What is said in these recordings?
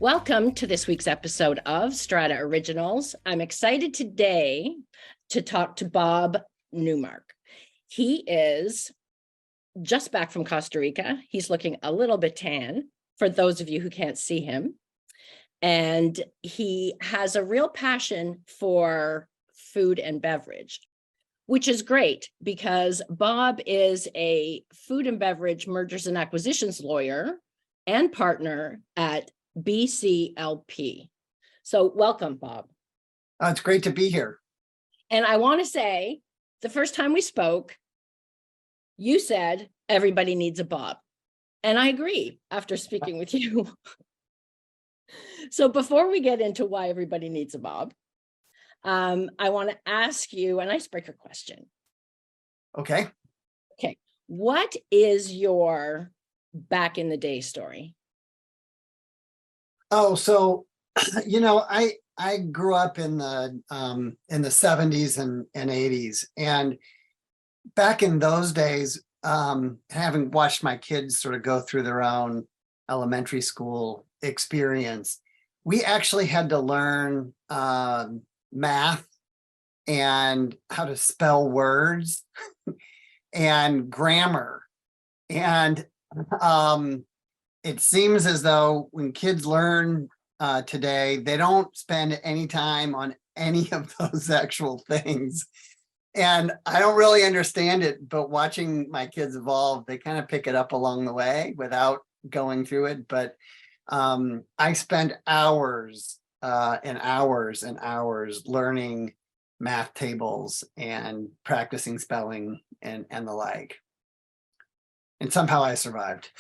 Welcome to this week's episode of Strata Originals. I'm excited today to talk to Bob Newmark. He is just back from Costa Rica. He's looking a little bit tan for those of you who can't see him. And he has a real passion for food and beverage, which is great because Bob is a food and beverage mergers and acquisitions lawyer and partner at BCLP. So welcome, Bob. It's great to be here. And I want to say, the first time we spoke, you said everybody needs a Bob. And I agree after speaking with you. So before we get into why everybody needs a Bob, I want to ask you an icebreaker question. Okay. Okay. What is your back in the day story? Oh, so I grew up in the 70s and 80s, and back in those days, having watched my kids sort of go through their own elementary school experience, we actually had to learn math and how to spell words and grammar. And it seems as though when kids learn today, they don't spend any time on any of those actual things. And I don't really understand it, but watching my kids evolve, they kind of pick it up along the way without going through it. But I spent hours and hours and hours learning math tables and practicing spelling and the like. And somehow I survived.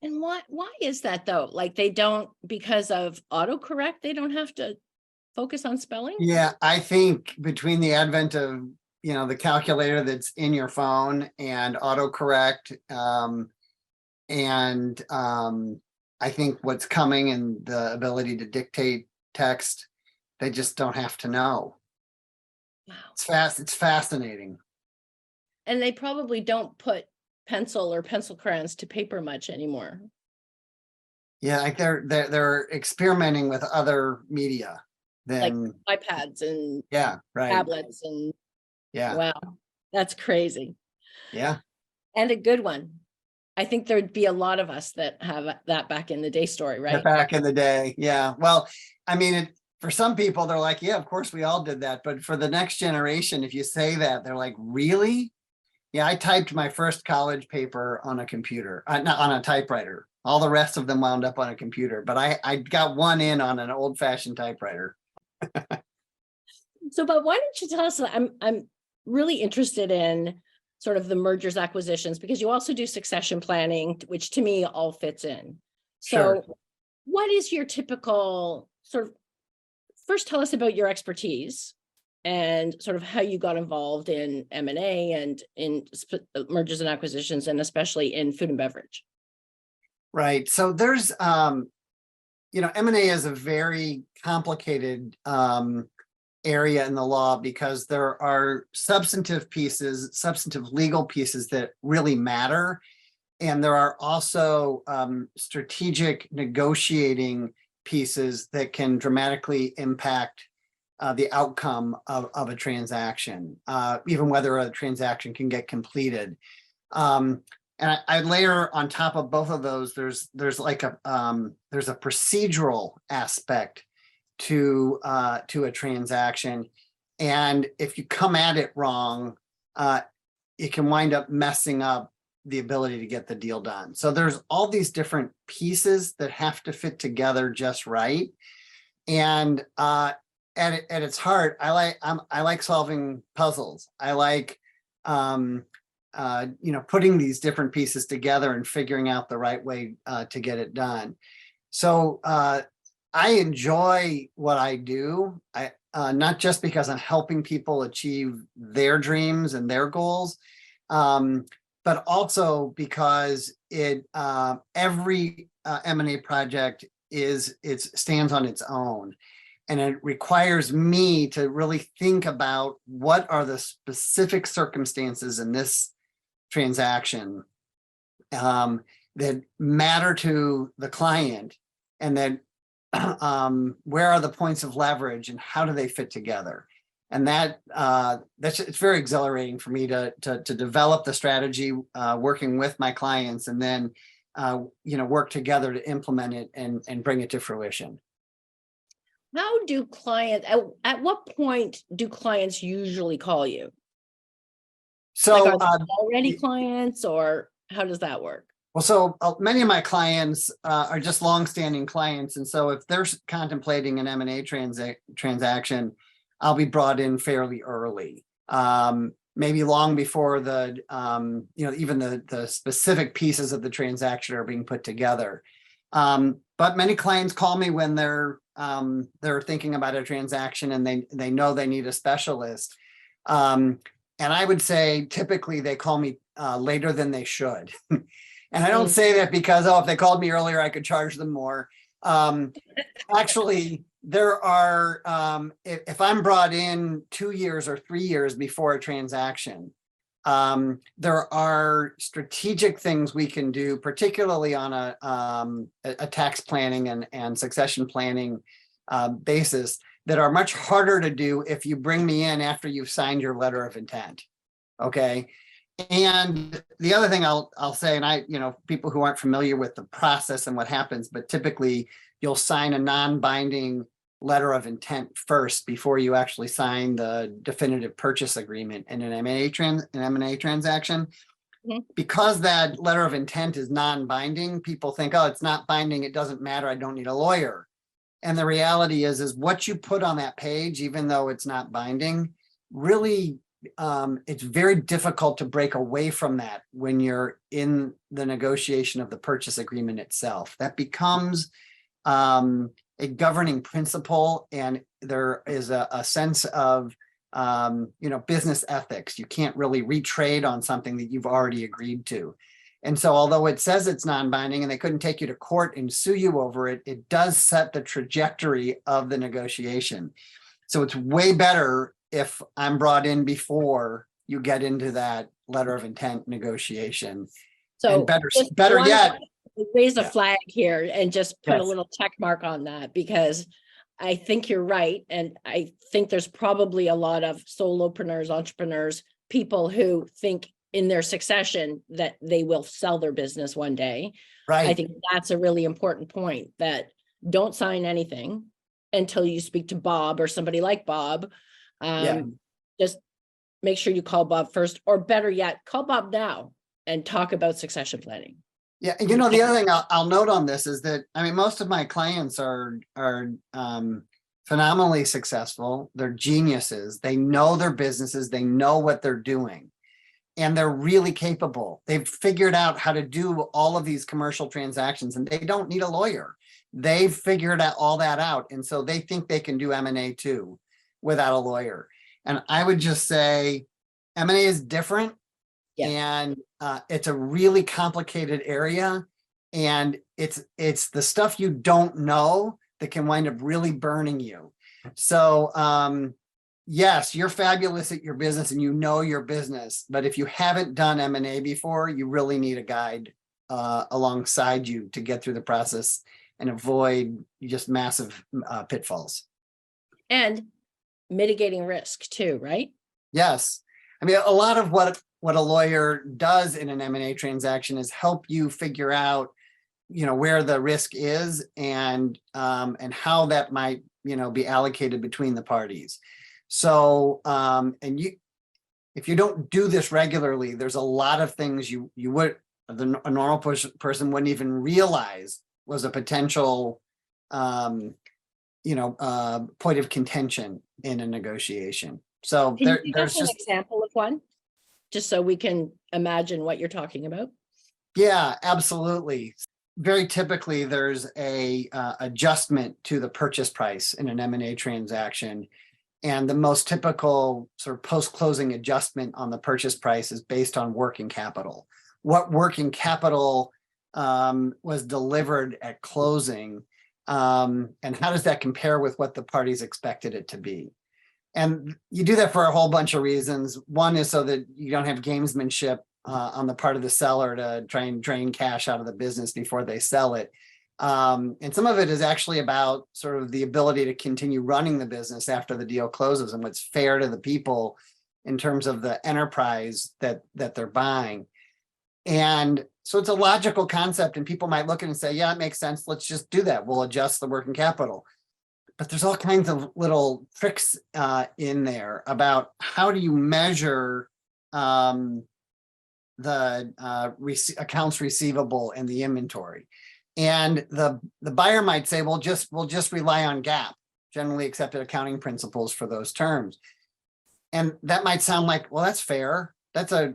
And why is that though? Like they don't, because of autocorrect, they don't have to focus on spelling? Yeah, I think between the advent of, the calculator that's in your phone and autocorrect, and I think what's coming and the ability to dictate text, they just don't have to know. Wow. It's fascinating. And they probably don't put pencil or pencil crayons to paper much anymore. Yeah, like they're experimenting with other media than like iPads and tablets and wow, that's crazy. Yeah. And a good one. I think there'd be a lot of us that have that back in the day story, right? Back in the day. Yeah. Well, I mean, for some people, they're like, yeah, of course we all did that. But for the next generation, if you say that, they're like, really? Yeah, I typed my first college paper on a computer, not on a typewriter. All the rest of them wound up on a computer, but I got one in on an old-fashioned typewriter. So, but why don't you tell us, I'm really interested in sort of the mergers, acquisitions, because you also do succession planning, which to me all fits in. So Sure. What is your typical sort of, first tell us about your expertise and sort of how you got involved in M&A and in mergers and acquisitions, and especially in food and beverage. Right. So there's, M&A is a very complicated area in the law because there are substantive legal pieces that really matter. And there are also strategic negotiating pieces that can dramatically impact the outcome of a transaction, even whether a transaction can get completed. And I layer on top of both of those, there's like a procedural aspect to a transaction, and if you come at it wrong, it can wind up messing up the ability to get the deal done. So there's all these different pieces that have to fit together just right. And at its heart, I like solving puzzles. I like putting these different pieces together and figuring out the right way to get it done. So I enjoy what I do. Not just because I'm helping people achieve their dreams and their goals, but also because every M&A project stands on its own, and it requires me to really think about what are the specific circumstances in this transaction that matter to the client and that where are the points of leverage and how do they fit together? And that's it's very exhilarating for me to develop the strategy, working with my clients, and then work together to implement it and bring it to fruition. How do clients, at what point do clients usually call you? So like, are they already clients, or how does that work? Well, so many of my clients are just longstanding clients. And so if they're contemplating an M&A transaction, I'll be brought in fairly early, maybe long before the, even the specific pieces of the transaction are being put together. But many clients call me when they're thinking about a transaction and they know they need a specialist. And I would say typically they call me later than they should. And I don't say that because, if they called me earlier, I could charge them more. Actually, there are, if I'm brought in 2 years or 3 years before a transaction, there are strategic things we can do, particularly on a tax planning and succession planning basis, that are much harder to do if you bring me in after you've signed your letter of intent. Okay. And the other thing I'll say, and people who aren't familiar with the process and what happens, but typically you'll sign a non-binding letter of intent first before you actually sign the definitive purchase agreement in an M&A transaction. Mm-hmm. Because that letter of intent is non-binding, people think, it's not binding, it doesn't matter, I don't need a lawyer. And the reality is what you put on that page, even though it's not binding, really it's very difficult to break away from that when you're in the negotiation of the purchase agreement itself. That becomes a governing principle, and there is a sense of business ethics. You can't really retrade on something that you've already agreed to. And so although it says it's non-binding and they couldn't take you to court and sue you over it, it does set the trajectory of the negotiation. So it's way better if I'm brought in before you get into that letter of intent negotiation. So and better yet, raise a flag here and just put a little check mark on that, because I think you're right. And I think there's probably a lot of solopreneurs, entrepreneurs, people who think in their succession that they will sell their business one day. Right. I think that's a really important point, that don't sign anything until you speak to Bob or somebody like Bob. Just make sure you call Bob first, or better yet, call Bob now and talk about succession planning. Yeah, the other thing I'll note on this is that, most of my clients are phenomenally successful. They're geniuses. They know their businesses. They know what they're doing, and they're really capable. They've figured out how to do all of these commercial transactions, and they don't need a lawyer. They've figured out all that out, and so they think they can do M&A too without a lawyer. And I would just say M&A is different. Yeah. And it's a really complicated area, and it's the stuff you don't know that can wind up really burning you. So yes, you're fabulous at your business and you know your business, but if you haven't done M&A before, you really need a guide alongside you to get through the process and avoid just massive pitfalls. And mitigating risk too, right? Yes. A lot of what a lawyer does in an M&A transaction is help you figure out, where the risk is and how that might, be allocated between the parties. So, if you don't do this regularly, there's a lot of things a normal person wouldn't even realize was a potential, point of contention in a negotiation. So there's just an example of one, just so we can imagine what you're talking about. Yeah, absolutely. Very typically, there's a adjustment to the purchase price in an M&A transaction, and the most typical sort of post-closing adjustment on the purchase price is based on working capital. What working capital was delivered at closing, and how does that compare with what the parties expected it to be? And you do that for a whole bunch of reasons. One is so that you don't have gamesmanship on the part of the seller to try and drain cash out of the business before they sell it. And some of it is actually about sort of the ability to continue running the business after the deal closes and what's fair to the people in terms of the enterprise that they're buying. And so it's a logical concept, and people might look at it and say, yeah, it makes sense. Let's just do that. We'll adjust the working capital. But there's all kinds of little tricks in there about how do you measure the accounts receivable and the inventory. And the buyer might say, we'll just rely on GAAP, generally accepted accounting principles, for those terms. And that might sound like, well, that's fair. That's a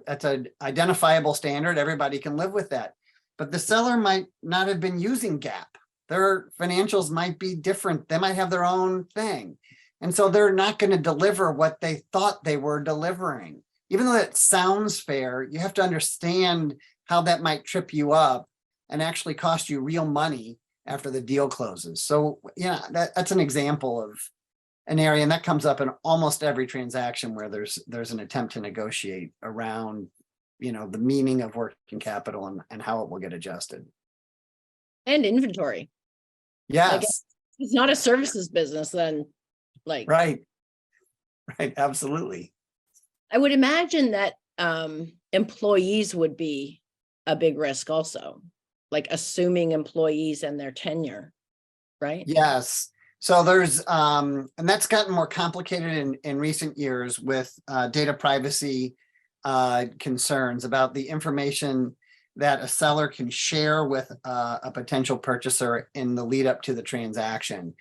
identifiable standard. Everybody can live with that. But the seller might not have been using GAAP. Their financials might be different. They might have their own thing. And so they're not going to deliver what they thought they were delivering. Even though it sounds fair, you have to understand how that might trip you up and actually cost you real money after the deal closes. So yeah, that's an example of an area, and that comes up in almost every transaction where there's an attempt to negotiate around, the meaning of working capital and how it will get adjusted. And inventory. Yes. It's not a services business then, Right, absolutely. I would imagine that employees would be a big risk also, like assuming employees and their tenure, right? Yes. So there's, and that's gotten more complicated in recent years with data privacy concerns about the information that a seller can share with a potential purchaser in the lead up to the transaction.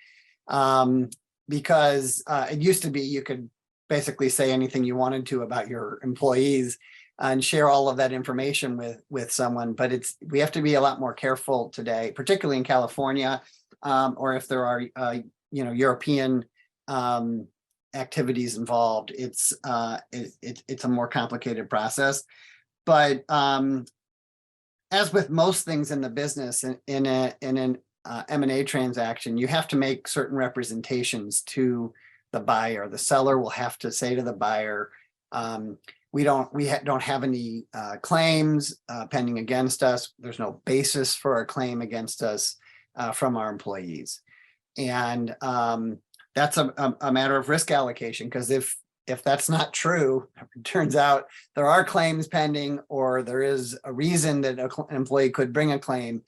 Because it used to be you could basically say anything you wanted to about your employees and share all of that information with someone, but we have to be a lot more careful today, particularly in California, or if there are European activities involved. It's a more complicated process, but as with most things in the business, in an M&A transaction, you have to make certain representations to the buyer. The seller will have to say to the buyer, we don't have any claims pending against us. There's no basis for a claim against us from our employees. And that's a matter of risk allocation, because if that's not true, it turns out there are claims pending, or there is a reason that an employee could bring a claim,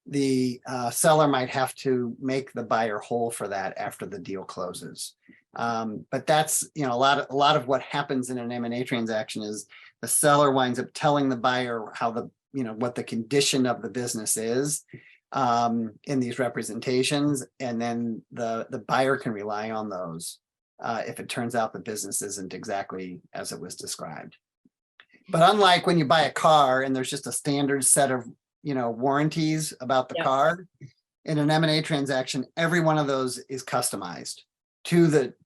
the seller might have to make the buyer whole for that after the deal closes. But that's, a lot of what happens in an M&A transaction is the seller winds up telling the buyer how what the condition of the business is in these representations, and then the buyer can rely on those if it turns out the business isn't exactly as it was described. But unlike when you buy a car and there's just a standard set of warranties about the car, in an M&A transaction, every one of those is customized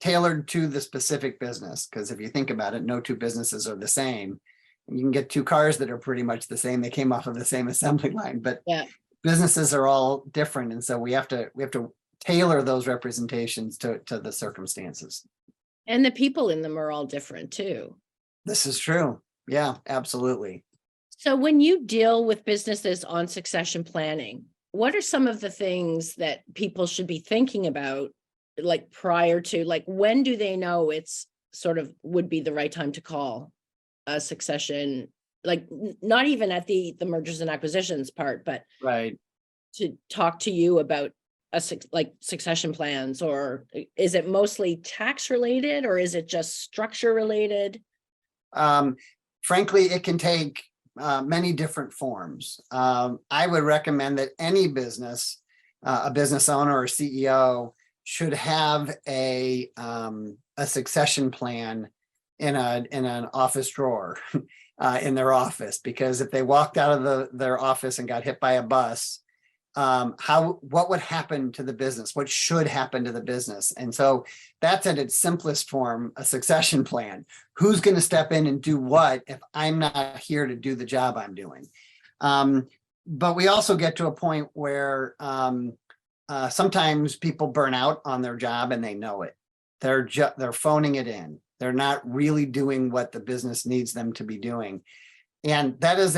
tailored to the specific business. Because if you think about it, no two businesses are the same. You can get two cars that are pretty much the same. They came off of the same assembly line, but businesses are all different, and so we have to tailor those representations to the circumstances. And the people in them are all different too. This is true. Yeah, absolutely. So when you deal with businesses on succession planning, what are some of the things that people should be thinking about, like prior to, like when do they know it's sort of would be the right time to call a succession, like not even at the mergers and acquisitions part, but to talk to you about succession plans? Or is it mostly tax related, or is it just structure related? Frankly, it can take many different forms. I would recommend that any business, a business owner or CEO, should have a succession plan in an office drawer in their office, because if they walked out of their office and got hit by a bus, what would happen to the business? What should happen to the business? And so that's at its simplest form, a succession plan. Who's going to step in and do what if I'm not here to do the job I'm doing? But we also get to a point where sometimes people burn out on their job and they know it. They're phoning it in. They're not really doing what the business needs them to be doing. And that is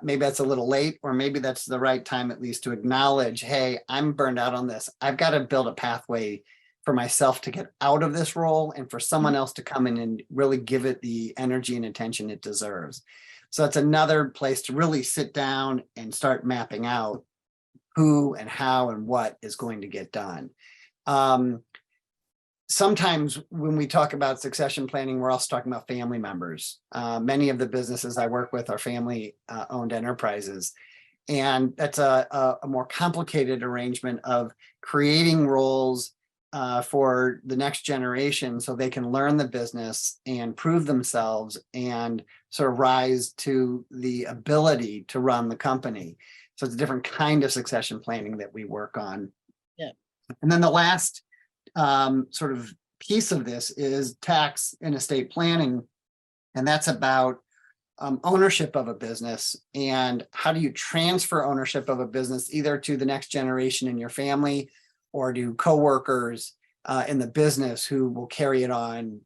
maybe that's a little late, or maybe that's the right time at least to acknowledge, hey, I'm burned out on this. I've got to build a pathway for myself to get out of this role and for someone else to come in and really give it the energy and attention it deserves. So it's another place to really sit down and start mapping out who and how and what is going to get done. Sometimes when we talk about succession planning, we're also talking about family members. Many of the businesses I work with are family owned enterprises. And that's a more complicated arrangement of creating roles for the next generation so they can learn the business and prove themselves and sort of rise to the ability to run the company. So it's a different kind of succession planning that we work on. Yeah. And then the last sort of piece of this is tax and estate planning. And that's about ownership of a business and how do you transfer ownership of a business either to the next generation in your family or to coworkers in the business who will carry it on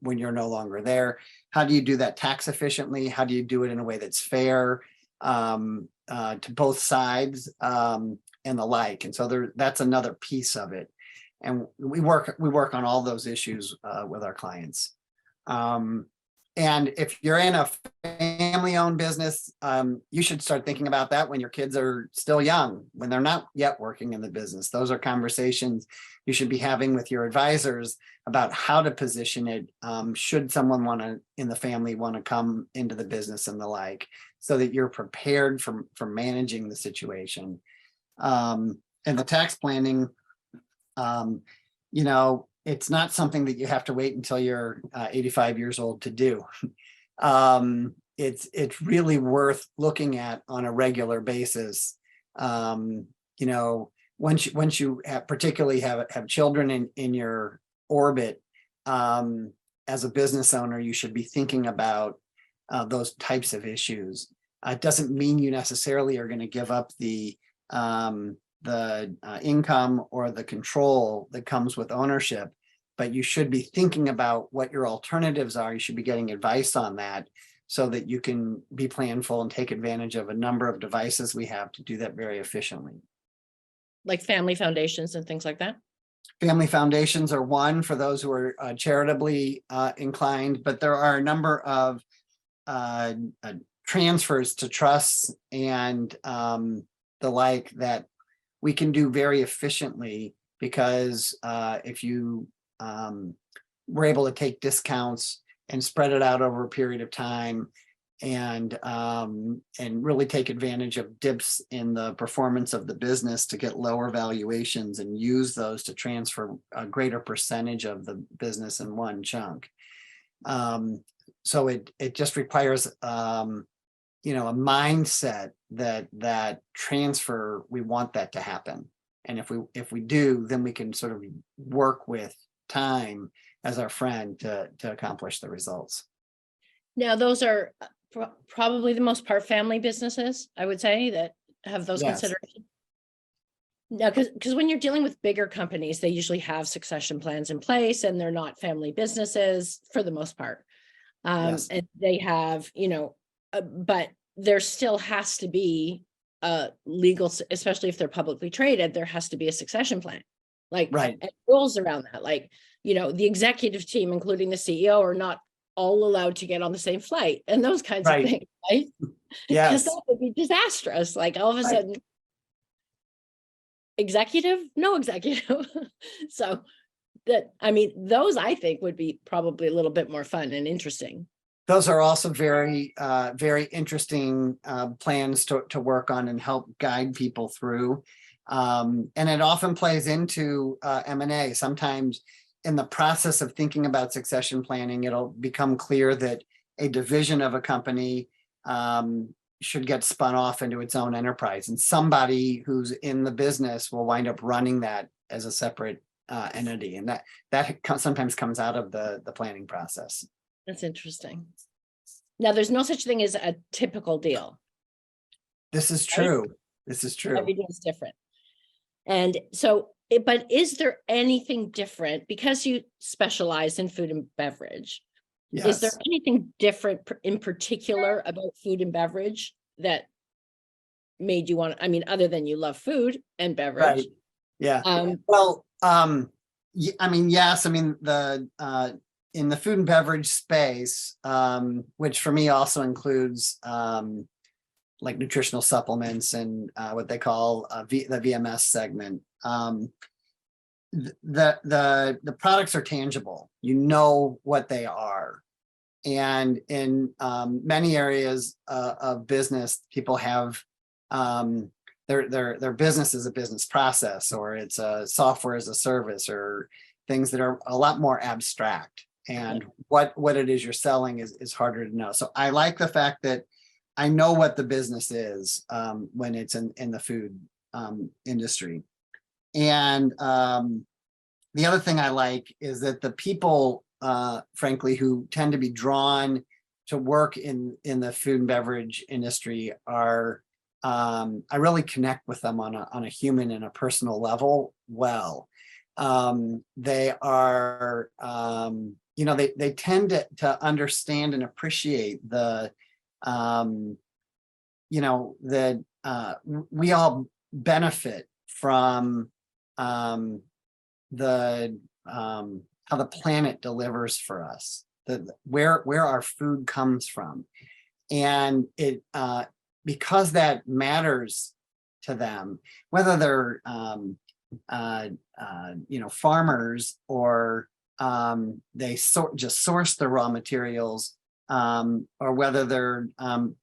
when you're no longer there. How do you do that tax efficiently? How do you do it in a way that's fair to both sides and the like? And so that's another piece of it. And we work on all those issues with our clients. And if you're in a family-owned business, you should start thinking about that when your kids are still young, when they're not yet working in the business. Those are conversations you should be having with your advisors about how to position it. Should someone in the family want to come into the business and the like, so that you're prepared for managing the situation. And the tax planning, it's not something that you have to wait until you're 85 years old to do. It's really worth looking at on a regular basis. Once you particularly have children in your orbit, as a business owner, you should be thinking about those types of issues. It doesn't mean you necessarily are going to give up the income or the control that comes with ownership, but you should be thinking about what your alternatives are. You should be getting advice on that so that you can be planful and take advantage of a number of devices we have to do that very efficiently. Like family foundations and things like that? Family foundations are one for those who are charitably inclined, but there are a number of transfers to trusts and the like that we can do very efficiently, because if you were able to take discounts and spread it out over a period of time and really take advantage of dips in the performance of the business to get lower valuations and use those to transfer a greater percentage of the business in one chunk. So it just requires a mindset that transfer, we want that to happen. And if we do, then we can sort of work with time as our friend to accomplish the results. Now, those are probably the most part family businesses, I would say, that have those Yes. considerations. Now, because when you're dealing with bigger companies, they usually have succession plans in place and they're not family businesses for the most part. Yes. And they have, but there still has to be a legal, especially if they're publicly traded, there has to be a succession plan, like Right. and rules around that. Like, the executive team, including the CEO, are not all allowed to get on the same flight and those kinds Right. of things, right? Yes. Because that would be disastrous. Like all of a Right. sudden, executive, no executive. So those I think would be probably a little bit more fun and interesting. Those are also very, very interesting plans to work on and help guide people through. And it often plays into M&A. Sometimes in the process of thinking about succession planning, it'll become clear that a division of a company should get spun off into its own enterprise. And somebody who's in the business will wind up running that as a separate entity. And that sometimes comes out of the planning process. That's interesting. Now, there's no such thing as a typical deal. This is true. Right? This is true. Every deal is different. And so, but is there anything different, because you specialize in food and beverage? Is there Yes. anything different in particular about food and beverage that made you want, I mean, other than you love food and beverage? Right. Yeah. Um, Well, I mean, yes, I mean, in the food and beverage space, which for me also includes, like nutritional supplements and, what they call, the VMS segment. The products are tangible. You know what they are. And in, many areas, of business, people have, their business is a business process, or it's a software as a service, or things that are a lot more abstract. And what it is you're selling is harder to know. So I like the fact that I know what the business is, when it's in the food, industry. And, the other thing I like is that the people, frankly, who tend to be drawn to work in the food and beverage industry are, I really connect with them on a human and a personal level well. They are, they tend to understand and appreciate the, that, we all benefit from, the, how the planet delivers for us, where our food comes from. And it, because that matters to them, whether they're, farmers, or, they just source the raw materials, or whether they're,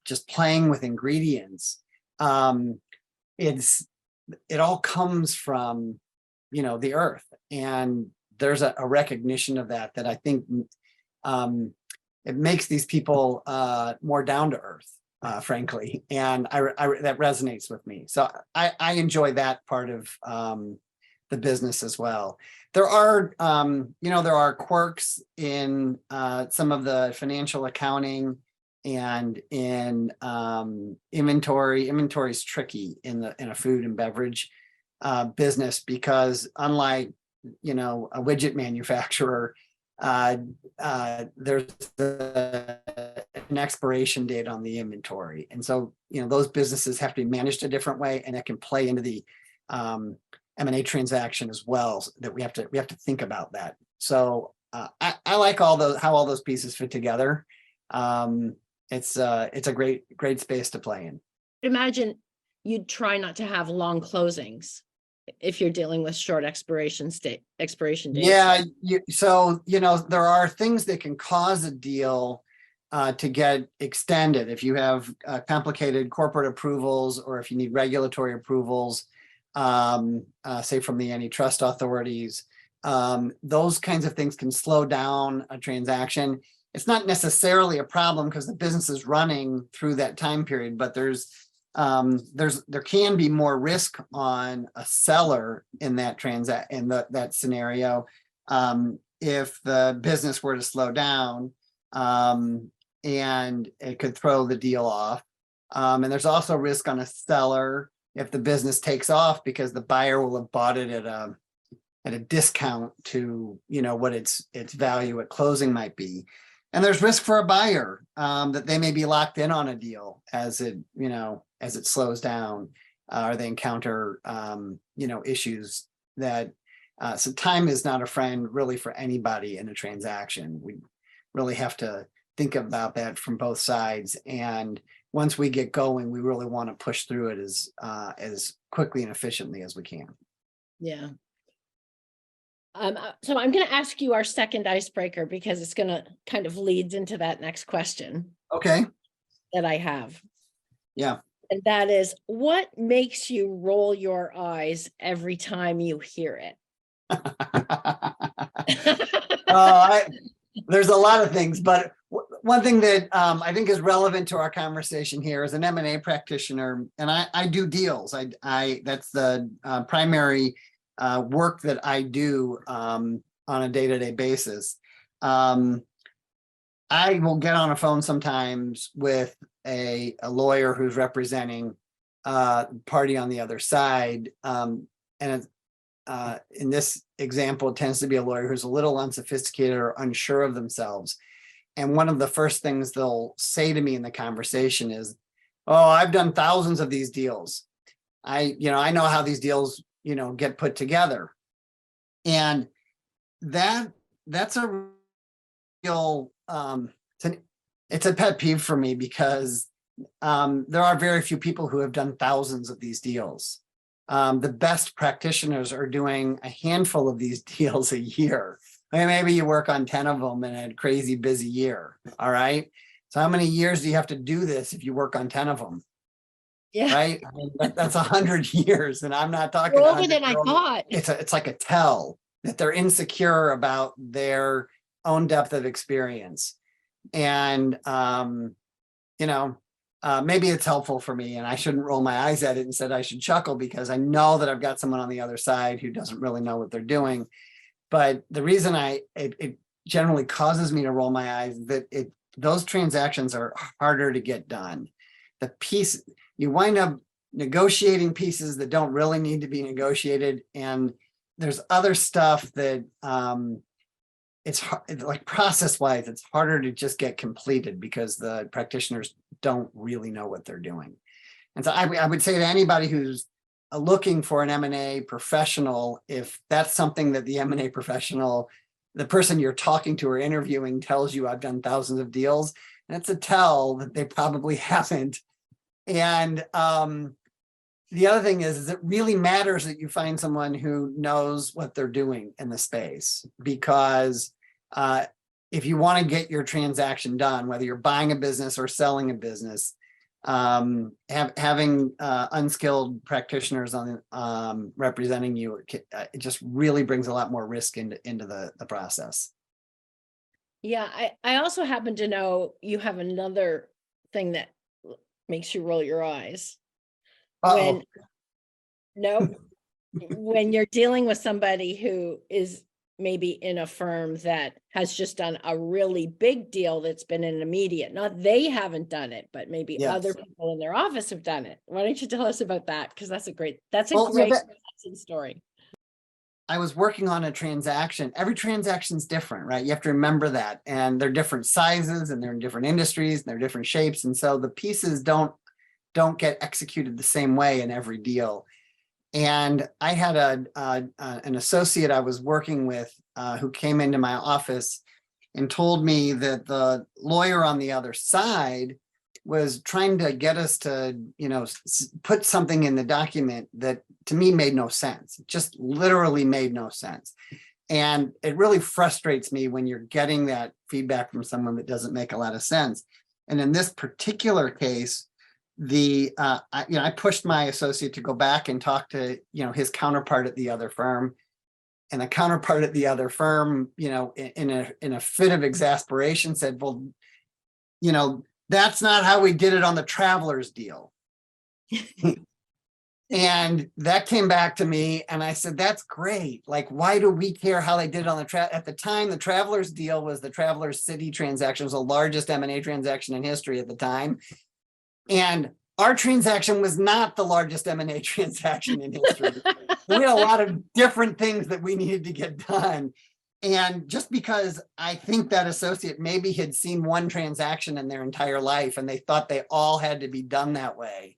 just playing with ingredients. It all comes from, the earth. And there's a recognition of that I think, it makes these people, more down to earth, frankly. And that resonates with me. So I enjoy that part of, the business as well. There are, there are quirks in, some of the financial accounting and in, inventory. Inventory is tricky in a food and beverage, business, because unlike, a widget manufacturer, there's an expiration date on the inventory. And so, those businesses have to be managed a different way, and it can play into the, M&A transaction as well, so that we have to think about that. So, I like how all those pieces fit together. It's a great space to play in. Imagine you'd try not to have long closings if you're dealing with short expiration dates. Yeah, so there are things that can cause a deal, to get extended if you have, complicated corporate approvals, or if you need regulatory approvals, say from the antitrust authorities. Those kinds of things can slow down a transaction. It's not necessarily a problem because the business is running through that time period, but there can be more risk on a seller in that that scenario, if the business were to slow down, and it could throw the deal off. And there's also risk on a seller if the business takes off, because the buyer will have bought it at a discount to what its value at closing might be. And there's risk for a buyer, that they may be locked in on a deal as it slows down, or they encounter, issues that, so time is not a friend really for anybody in a transaction. We really have to think about that from both sides. And once we get going, we really want to push through it as quickly and efficiently as we can. Yeah. So I'm going to ask you our second icebreaker, because it's going to kind of leads into that next question Okay. that I have. Yeah. And that is, what makes you roll your eyes every time you hear it? There's a lot of things, but one thing that, I think is relevant to our conversation here as an M&A practitioner, and I do deals. I that's the, primary, work that I do, on a day-to-day basis. I will get on a phone sometimes with a lawyer who's representing, party on the other side, and in this example, it tends to be a lawyer who's a little unsophisticated or unsure of themselves. And one of the first things they'll say to me in the conversation is, "Oh, I've done thousands of these deals. I know how these deals, get put together." And that's a real, it's a pet peeve for me because there are very few people who have done thousands of these deals. The best practitioners are doing a handful of these deals a year. I mean, maybe you work on 10 of them in a crazy busy year. All right. So how many years do you have to do this if you work on 10 of them? Yeah. Right. I mean, that's 100 years. And I'm not talking Older than I 100 thought. It's like a tell that they're insecure about their own depth of experience. And, maybe it's helpful for me and I shouldn't roll my eyes at it. Instead, I should chuckle because I know that I've got someone on the other side who doesn't really know what they're doing. But the reason it generally causes me to roll my eyes is that those transactions are harder to get done. You wind up negotiating pieces that don't really need to be negotiated. And there's other stuff that it's hard, like process wise, it's harder to just get completed because the practitioners don't really know what they're doing. And so I would say to anybody who's looking for an M&A professional, if that's something that the M&A professional, the person you're talking to or interviewing tells you I've done thousands of deals, that's a tell that they probably haven't. And the other thing is it really matters that you find someone who knows what they're doing in the space, because if you want to get your transaction done, whether you're buying a business or selling a business, having unskilled practitioners on representing you, it just really brings a lot more risk into the process. Yeah, I also happen to know you have another thing that makes you roll your eyes. Uh-oh. When you're dealing with somebody who is maybe in a firm that has just done a really big deal that's been an immediate, not they haven't done it, but maybe Yes. other people in their office have done it. Why don't you tell us about that? Because that's a great story. I was working on a transaction. Every transaction's different, right? You have to remember that. And they're different sizes and they're in different industries and they're different shapes. And so the pieces don't get executed the same way in every deal. And I had an associate I was working with who came into my office and told me that the lawyer on the other side was trying to get us to, put something in the document that to me made no sense. It just literally made no sense. And it really frustrates me when you're getting that feedback from someone that doesn't make a lot of sense. And in this particular case, I pushed my associate to go back and talk to, his counterpart at the other firm, and the counterpart at the other firm, in a fit of exasperation said, well, that's not how we did it on the Travelers deal. And that came back to me and I said, that's great. Like, why do we care how they did it on at the time, the Travelers deal was the Travelers City transaction, was the largest M&A transaction in history at the time. And our transaction was not the largest M&A transaction in history. We had a lot of different things that we needed to get done. And just because I think that associate maybe had seen one transaction in their entire life and they thought they all had to be done that way,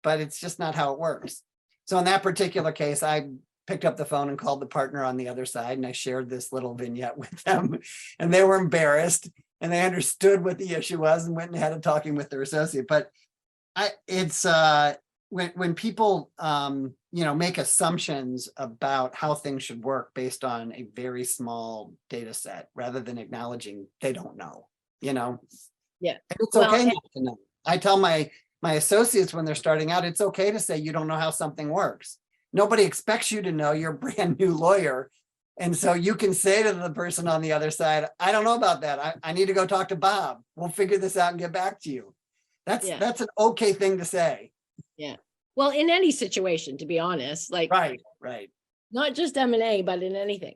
but it's just not how it works. So in that particular case, I picked up the phone and called the partner on the other side and I shared this little vignette with them and they were embarrassed and they understood what the issue was and went and had a talking with their associate. But it's when people make assumptions about how things should work based on a very small data set rather than acknowledging they don't know, Yeah. And it's okay not to know. I tell my associates when they're starting out, it's okay to say you don't know how something works. Nobody expects you to know. You're a brand new lawyer. And so you can say to the person on the other side, I don't know about that. I need to go talk to Bob. We'll figure this out and get back to you. That's an okay thing to say. Yeah. Well, in any situation, to be honest, like right. Not just M&A, but in anything.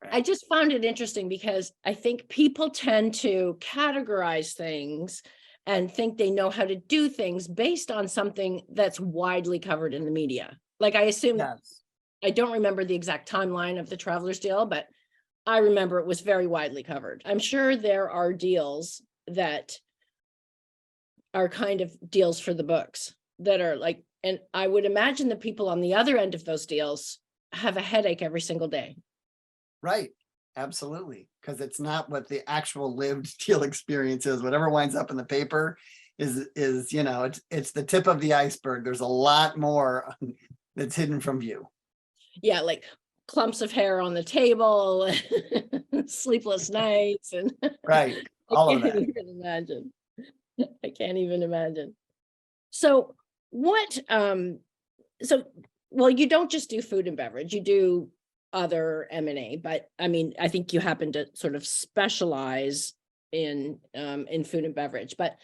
Right. I just found it interesting because I think people tend to categorize things and think they know how to do things based on something that's widely covered in the media. Like I assume, I don't remember the exact timeline of the Travelers deal, but I remember it was very widely covered. I'm sure there are deals that are kind of deals for the books that are like, and I would imagine the people on the other end of those deals have a headache every single day. Right. Absolutely. Because it's not what the actual lived deal experience is. Whatever winds up in the paper is, you know, it's the tip of the iceberg. There's a lot more that's hidden from view. Yeah, like clumps of hair on the table, sleepless nights, and Right. I All of can't that. even imagine. I can't even imagine. So what so well, you don't just do food and beverage, you do other M&A, but I mean, I think you happen to sort of specialize in food and beverage. But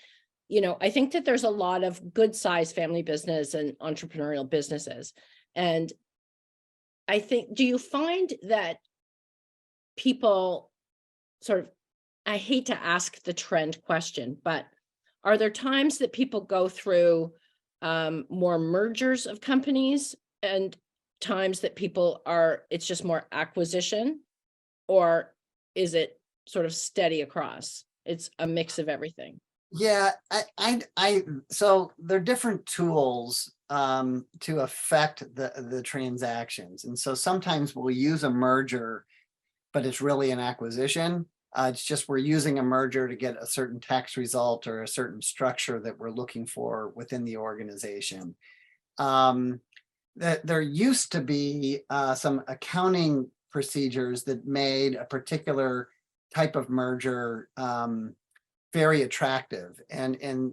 you know, I think that there's a lot of good sized family business and entrepreneurial businesses. And I think, do you find that people sort of, I hate to ask the trend question, but are there times that people go through more mergers of companies and times that people are, it's just more acquisition? Or is it sort of steady across? It's a mix of everything. Yeah, so they're different tools to affect the transactions. And so sometimes we'll use a merger, but it's really an acquisition. It's just we're using a merger to get a certain tax result or a certain structure that we're looking for within the organization. That there used to be some accounting procedures that made a particular type of merger very attractive, and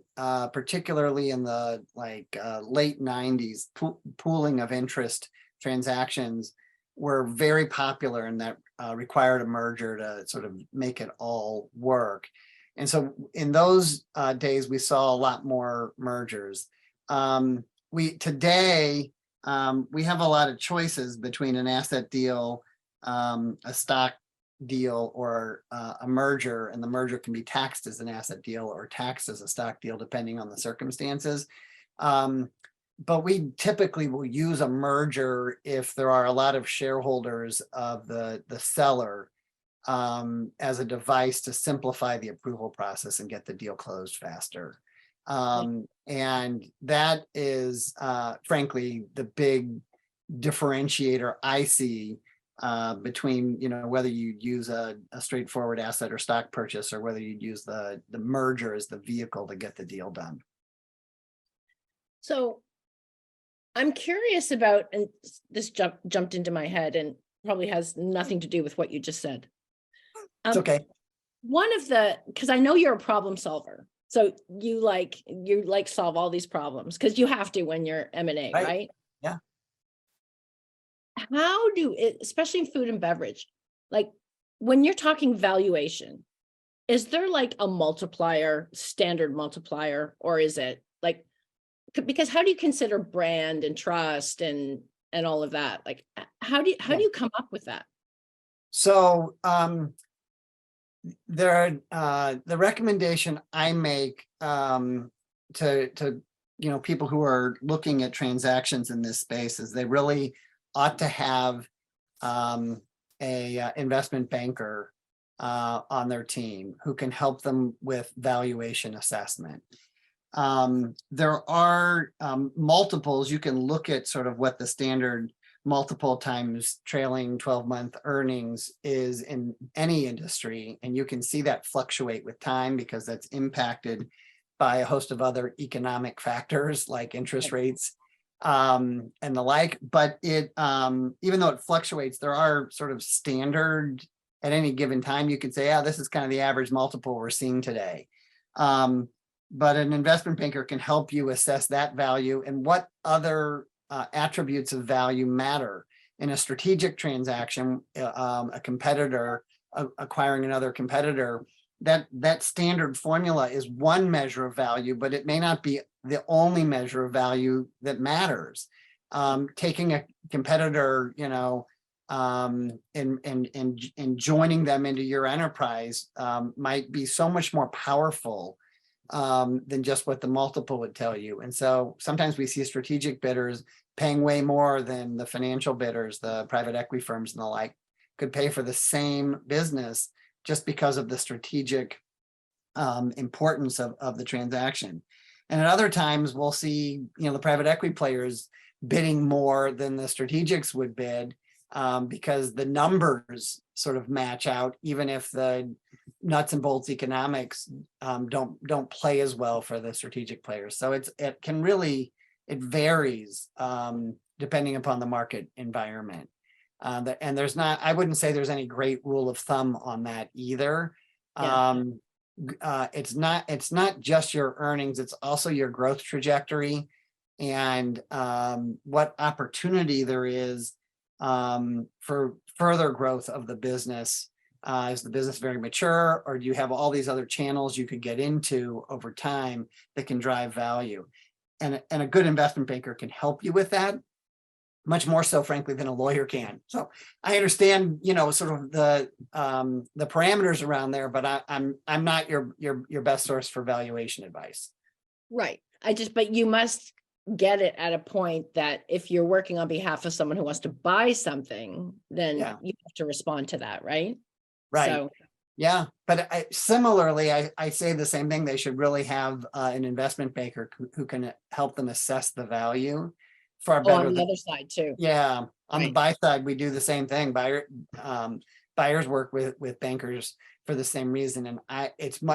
particularly in the late 90s, pooling of interest transactions were very popular, and that required a merger to sort of make it all work. And so in those days, we saw a lot more mergers. Today we have a lot of choices between an asset deal, a stock deal, or a merger, and the merger can be taxed as an asset deal or taxed as a stock deal depending on the circumstances. But we typically will use a merger if there are a lot of shareholders of the seller as a device to simplify the approval process and get the deal closed faster. And that is frankly the big differentiator I see between, you know, whether you use a straightforward asset or stock purchase, or whether you use the merger as the vehicle to get the deal done. So I'm curious about, and this jumped into my head and probably has nothing to do with what you just said. It's okay. One of the, because I know you're a problem solver. So you like solve all these problems because you have to when you're M&A, right? Yeah. How do it, especially in food and beverage, like when you're talking valuation, is there like a multiplier, standard multiplier, or is it like, because how do you consider brand and trust and all of that? Like how do you come up with that? So the recommendation I make to you know, people who are looking at transactions in this space is they really ought to have a investment banker on their team who can help them with valuation assessment. There are multiples. You can look at sort of what the standard multiple times trailing 12-month earnings is in any industry, and you can see that fluctuate with time because that's impacted by a host of other economic factors like interest rates and the like. But it even though it fluctuates, there are sort of standard at any given time. You could say, yeah, this is kind of the average multiple we're seeing today. But an investment banker can help you assess that value and what other attributes of value matter in a strategic transaction. A competitor acquiring another competitor, that standard formula is one measure of value, but it may not be the only measure of value that matters. Taking a competitor, you know, and joining them into your enterprise might be so much more powerful than just what the multiple would tell you. And so sometimes we see strategic bidders paying way more than the financial bidders, the private equity firms and the like. could pay for the same business just because of the strategic importance of the transaction. And at other times we'll see, the private equity players bidding more than the strategics would bid, because the numbers sort of match out, even if the nuts and bolts economics don't play as well for the strategic players. So it varies depending upon the market environment. And I wouldn't say there's any great rule of thumb on that either. Yeah. It's not just your earnings, it's also your growth trajectory and what opportunity there is for further growth of the business. Is the business very mature, or do you have all these other channels you could get into over time that can drive value? And a good investment banker can help you with that, much more so, frankly, than a lawyer can. So I understand, sort of the parameters around there, but I'm not your best source for valuation advice. Right. But you must get it at a point that if you're working on behalf of someone who wants to buy something, then you have to respond to that, right? Right. So, yeah. But similarly, I say the same thing. They should really have an investment banker who can help them assess the value far better. On the other side too. Yeah. On the Right. buy side, we do the same thing. Buyers work with bankers for the same reason. And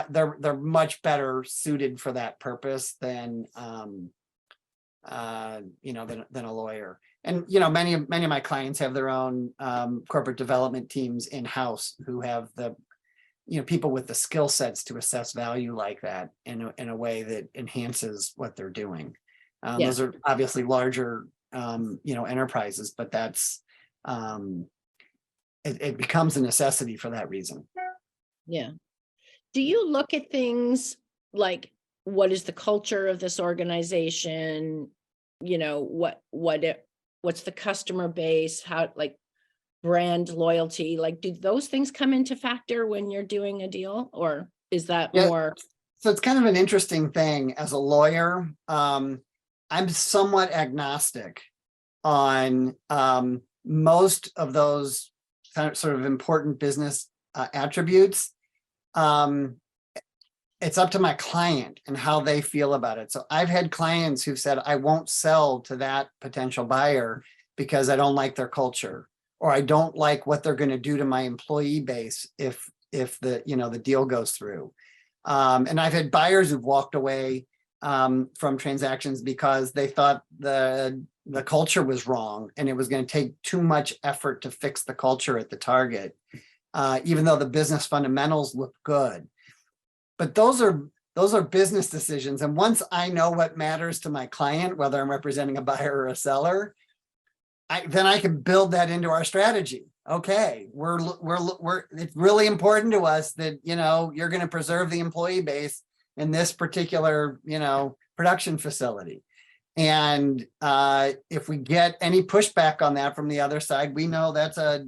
they're much better suited for that purpose than a lawyer. And many of my clients have their own corporate development teams in-house who have the people with the skill sets to assess value like that in a way that enhances what they're doing. Those are obviously larger enterprises, but that's it becomes a necessity for that reason. Yeah. Do you look at things like, what is the culture of this organization? What's the customer base? How, like, brand loyalty, like, do those things come into factor when you're doing a deal, or is that more? So it's kind of an interesting thing. As a lawyer, I'm somewhat agnostic on most of those sort of important business attributes. It's up to my client and how they feel about it. So I've had clients who've said, I won't sell to that potential buyer because I don't like their culture, or I don't like what they're going to do to my employee base if the deal goes through. And I've had buyers who've walked away from transactions because they thought the culture was wrong and it was going to take too much effort to fix the culture at the target, even though the business fundamentals look good. But those are business decisions. And once I know what matters to my client, whether I'm representing a buyer or a seller, then I can build that into our strategy. Okay, it's really important to us that you're going to preserve the employee base in this particular production facility. And if we get any pushback on that from the other side, we know that's a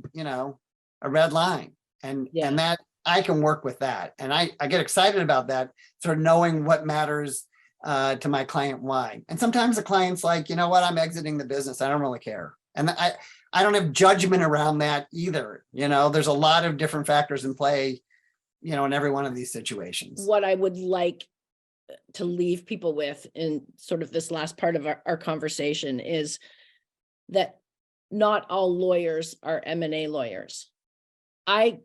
red line, and that I can work with that. And I get excited about that, sort of knowing what matters to my client, why. And sometimes the client's like, you know what, I'm exiting the business, I don't really care. And I don't have judgment around that either. There's a lot of different factors in play, in every one of these situations. What I would like to leave people with in sort of this last part of our conversation is that not all lawyers are M&A lawyers. I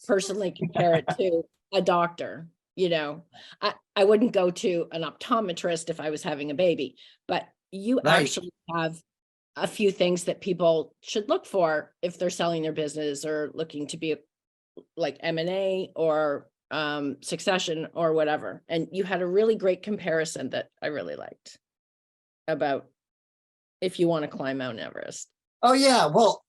personally compare it to a doctor. I wouldn't go to an optometrist if I was having a baby, but you actually have a few things that people should look for if they're selling their business or looking to be like M&A or succession or whatever. And you had a really great comparison that I really liked about if you want to climb Mount Everest. Oh yeah. Well,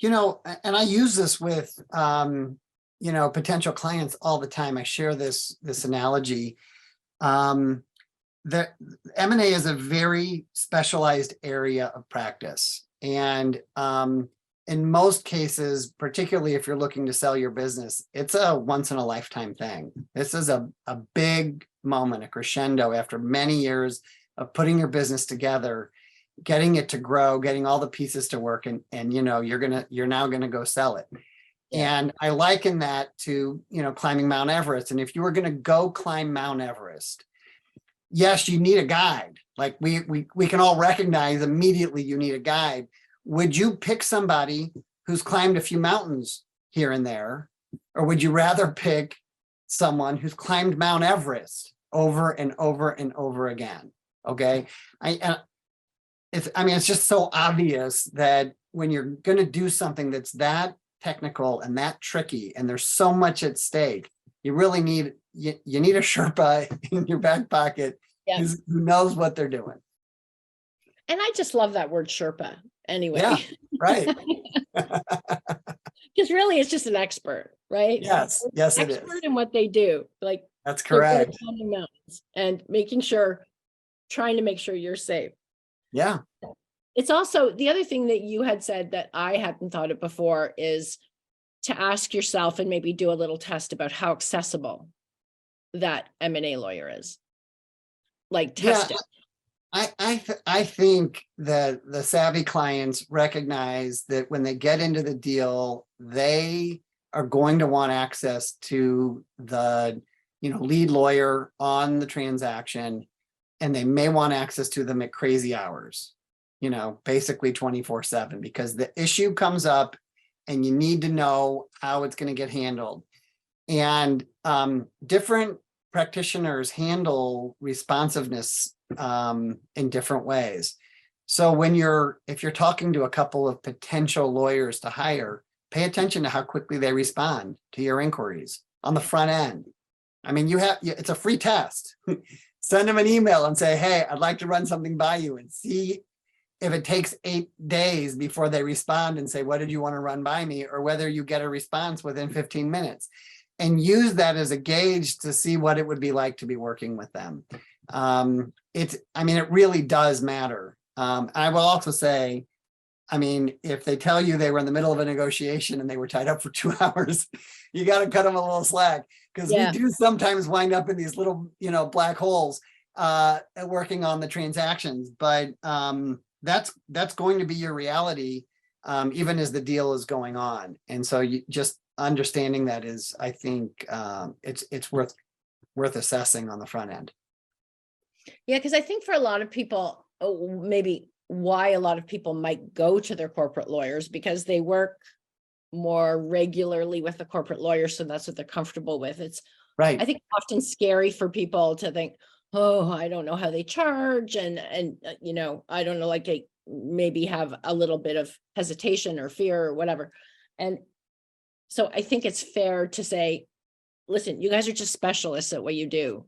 and I use this with, potential clients all the time. I share this analogy. The M&A is a very specialized area of practice. And in most cases, particularly if you're looking to sell your business, it's a once in a lifetime thing. This is a big moment, a crescendo after many years of putting your business together, getting it to grow, getting all the pieces to work, and you're now gonna go sell it. Yeah. And I liken that to, climbing Mount Everest. And if you were going to go climb Mount Everest, yes, you need a guide. Like we can all recognize immediately you need a guide. Would you pick somebody who's climbed a few mountains here and there, or would you rather pick someone who's climbed Mount Everest over and over and over again? Okay. It's just so obvious that when you're going to do something that's that technical and that tricky, and there's so much at stake, you really need you need a Sherpa in your back pocket Yeah. who knows what they're doing. And I just love that word Sherpa anyway. Yeah, right. Because really it's just an expert, right? Yes, it is. Expert in what they do. Like That's they're good at correct. climbing mountains and trying to make sure you're safe. Yeah. It's also the other thing that you had said that I hadn't thought of before is to ask yourself and maybe do a little test about how accessible that M&A lawyer is. Like test it. I think that the savvy clients recognize that when they get into the deal, they are going to want access to the lead lawyer on the transaction, and they may want access to them at crazy hours, basically 24/7, because the issue comes up and you need to know how it's going to get handled. And different practitioners handle responsiveness in different ways. So if you're talking to a couple of potential lawyers to hire, pay attention to how quickly they respond to your inquiries on the front end. I mean, it's a free test. Send them an email and say, hey, I'd like to run something by you, and see if it takes 8 days before they respond and say, what did you want to run by me? Or whether you get a response within 15 minutes. And use that as a gauge to see what it would be like to be working with them. It really does matter. I will also say, if they tell you they were in the middle of a negotiation and they were tied up for 2 hours, you got to cut them a little slack, because we do sometimes wind up in these little, black holes working on the transactions. But that's going to be your reality, even as the deal is going on. And so you just understanding that is, I think, it's worth assessing on the front end. Yeah, because I think for a lot of people, maybe why a lot of people might go to their corporate lawyers, because they work more regularly with the corporate lawyer, so that's what they're comfortable with. It's right. I think often scary for people to think, oh, I don't know how they charge, and I don't know, like they maybe have a little bit of hesitation or fear or whatever. And so I think it's fair to say, listen, you guys are just specialists at what you do.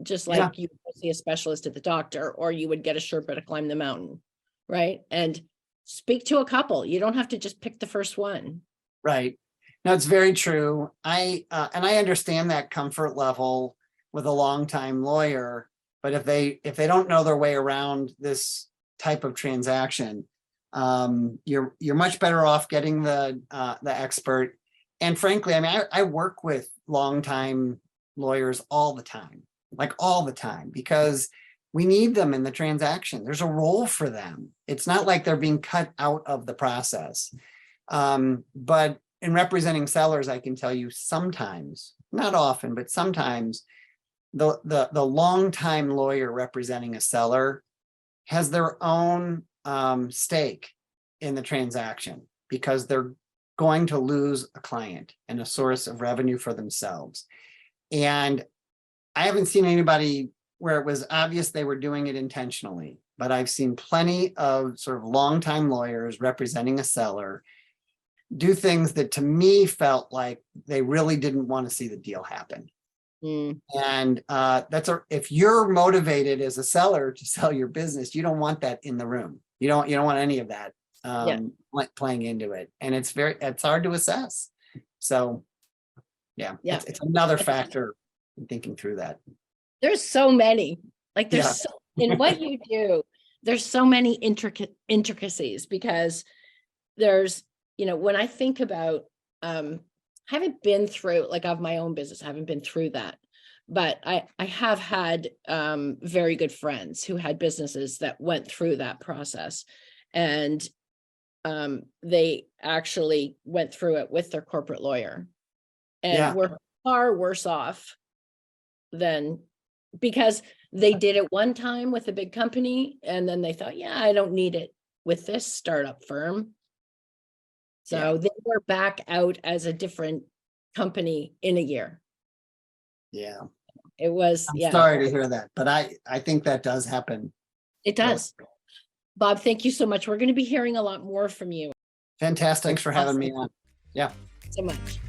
Just like you would see a specialist at the doctor, or you would get a Sherpa to climb the mountain, right? And speak to a couple. You don't have to just pick the first one. Right. No, it's very true. And I understand that comfort level with a longtime lawyer, but if they don't know their way around this type of transaction, you're much better off getting the expert. And frankly, I work with longtime lawyers all the time, because we need them in the transaction. There's a role for them. It's not like they're being cut out of the process. But in representing sellers, I can tell you sometimes, not often, but sometimes the longtime lawyer representing a seller has their own stake in the transaction, because they're going to lose a client and a source of revenue for themselves. And I haven't seen anybody where it was obvious they were doing it intentionally, but I've seen plenty of sort of longtime lawyers representing a seller do things that to me felt like they really didn't want to see the deal happen. And if you're motivated as a seller to sell your business, you don't want that in the room. You don't want any of that playing into it. And it's hard to assess. So it's another factor in thinking through that. There's so many, in what you do, there's so many intricacies, because there's, when I think about, I haven't been through, of my own business, I haven't been through that, but I have had very good friends who had businesses that went through that process. And they actually went through it with their corporate lawyer Yeah. and were far worse off than, because they did it one time with a big company and then they thought, yeah, I don't need it with this startup firm. So they were back out as a different company in a year. Yeah. It was, I'm sorry to hear that, but I think that does happen. it does. Bob, thank you so much. We're going to be hearing a lot more from you. Fantastic. Thanks for having me on. Yeah. So much.